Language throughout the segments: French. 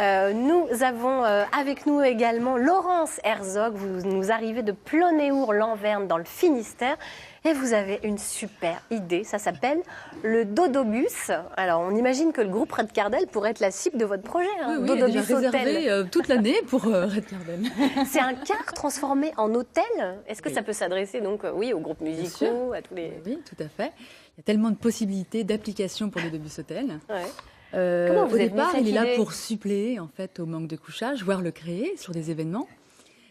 Nous avons avec nous également Laurence Herzog. Vous nous arrivez de Plonéour-Lanverne dans le Finistère. Et vous avez une super idée, ça s'appelle le Dodobus. Alors, on imagine que le groupe Redcardel pourrait être la cible de votre projet. Oui, oui, Dodobus il est déjà réservé Hôtel. toute l'année pour Redcardel. C'est un car transformé en hôtel. Est-ce que ça peut s'adresser donc, oui, aux groupes musicaux, à tous les... Oui, tout à fait. Il y a tellement de possibilités, d'applications pour le Dodobus Hôtel. Ouais. Comment vous Au êtes départ, venue il est cette là idée pour suppléer en fait, au manque de couchage, voire le créer sur des événements.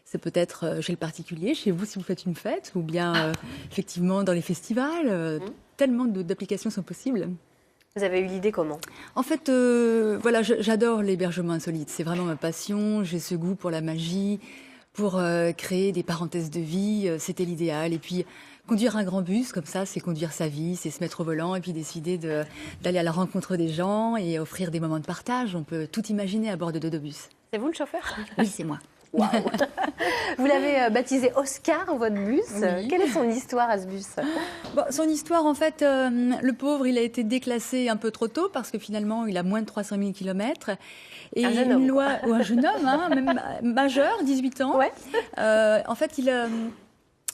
C'est peut-être chez le particulier, chez vous si vous faites une fête, ou bien effectivement dans les festivals. Tellement d'applications sont possibles. Vous avez eu l'idée comment? En fait, voilà, j'adore l'hébergement insolite. C'est vraiment ma passion. J'ai ce goût pour la magie, pour créer des parenthèses de vie. C'était l'idéal. Et puis, conduire un grand bus, comme ça, c'est conduire sa vie, c'est se mettre au volant et puis décider d'aller à la rencontre des gens et offrir des moments de partage. On peut tout imaginer à bord de Dodobus. C'est vous le chauffeur? Oui, c'est moi. Wow. Vous l'avez baptisé Oscar, votre bus. Oui. Quelle est son histoire à ce bus? Bon, son histoire, en fait, le pauvre, il a été déclassé un peu trop tôt parce que finalement, il a moins de 300 000 kilomètres. Et Un jeune homme, une loi, ou un jeune homme, hein, même majeur, 18 ans. Ouais. En fait,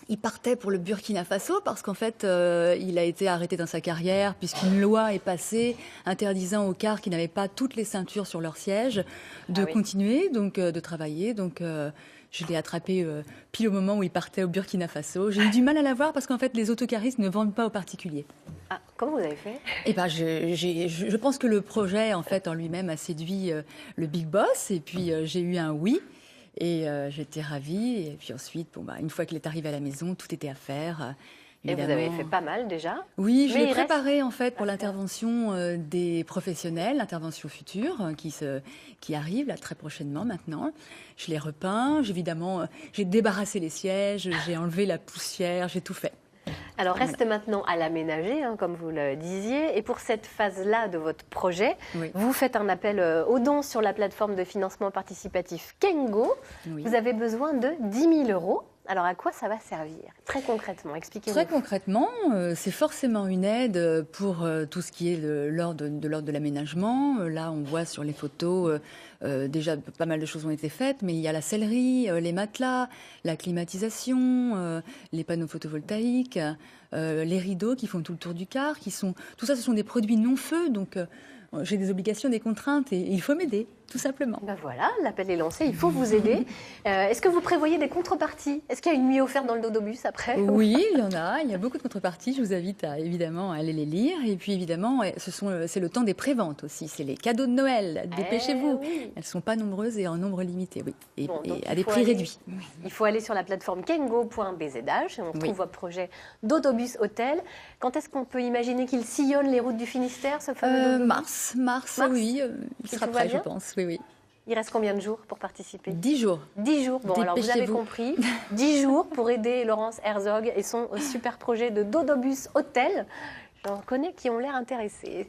il partait pour le Burkina Faso parce qu'en fait, il a été arrêté dans sa carrière puisqu'une loi est passée interdisant aux cars qui n'avaient pas toutes les ceintures sur leur siège de continuer, donc de travailler. Donc, je l'ai attrapé pile au moment où il partait au Burkina Faso. J'ai eu du mal à l'avoir parce qu'en fait, les autocaristes ne vendent pas aux particuliers. Ah, comment vous avez fait? Eh ben, je pense que le projet, en fait, en lui-même, a séduit le big boss. Et puis, j'ai eu un oui. Et j'étais ravie. Et puis ensuite, bon, une fois qu'il est arrivé à la maison, tout était à faire. Et vous avez fait pas mal déjà? Oui, je l'ai préparé en fait pour l'intervention des professionnels, l'intervention future qui arrive là très prochainement maintenant. Je l'ai repeint, évidemment, j'ai débarrassé les sièges, j'ai enlevé la poussière, j'ai tout fait. Alors, reste maintenant à l'aménager, hein, comme vous le disiez. Et pour cette phase-là de votre projet, vous faites un appel aux dons sur la plateforme de financement participatif Kengo. Oui. Vous avez besoin de 10 000 €. Alors, à quoi ça va servir? Très concrètement, expliquez-nous. Très concrètement, c'est forcément une aide pour tout ce qui est de l'ordre de l'aménagement. Là, on voit sur les photos, déjà pas mal de choses ont été faites, mais il y a la sellerie, les matelas, la climatisation, les panneaux photovoltaïques, les rideaux qui font tout le tour du car, tout ça, ce sont des produits non-feu, donc j'ai des obligations, des contraintes et il faut m'aider, tout simplement. Ben voilà, l'appel est lancé, il faut vous aider. Est-ce que vous prévoyez des contreparties? Est-ce qu'il y a une nuit offerte dans le Dodobus après? Oui, il y a beaucoup de contreparties. Je vous invite évidemment à aller les lire. Et puis évidemment, c'est le temps des préventes aussi. C'est les cadeaux de Noël. Dépêchez-vous. Oui. Elles ne sont pas nombreuses et en nombre limité, oui. Et à des prix réduits. Il faut aller sur la plateforme kengo.bzh et on trouve votre projet Dodobus Hôtel. Quand est-ce qu'on peut imaginer qu'il sillonne les routes du Finistère, ce fameux Dodobus? Mars, oui. Il sera prêt, je pense. Oui. Il reste combien de jours pour participer? 10 jours. 10 jours. Bon, alors vous avez compris. 10 jours pour aider Laurence Herzog et son super projet de Dodobus Hôtel. J'en connais qui ont l'air intéressés.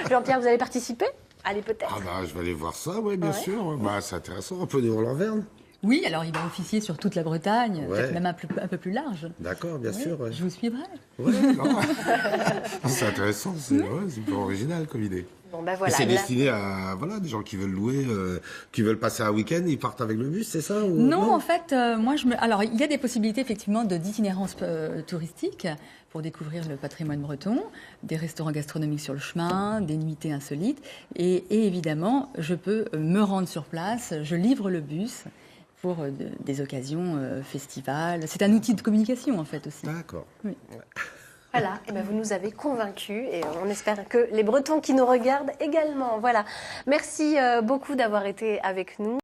Jean-Pierre, vous allez participer? Allez, peut-être. Ah bah, je vais aller voir ça, oui, bien sûr. Bah, c'est intéressant, un peu de Lanverne. Oui, alors il va officier sur toute la Bretagne, peut-être même un peu plus large. D'accord, bien sûr. Ouais. Je vous suivrai. Ouais, c'est intéressant, c'est pas original comme idée. Bon, ben voilà, c'est destiné à des gens qui veulent louer, qui veulent passer un week-end, ils partent avec le bus, c'est ça ou... Non, en fait, alors il y a des possibilités effectivement d'itinérance touristique pour découvrir le patrimoine breton, des restaurants gastronomiques sur le chemin, des nuitées insolites, et évidemment, je peux me rendre sur place, je livre le bus pour des occasions festivals. C'est un outil de communication en fait aussi. D'accord. Oui. Ouais. Voilà, et vous nous avez convaincus et on espère que les Bretons qui nous regardent également. Voilà. Merci beaucoup d'avoir été avec nous.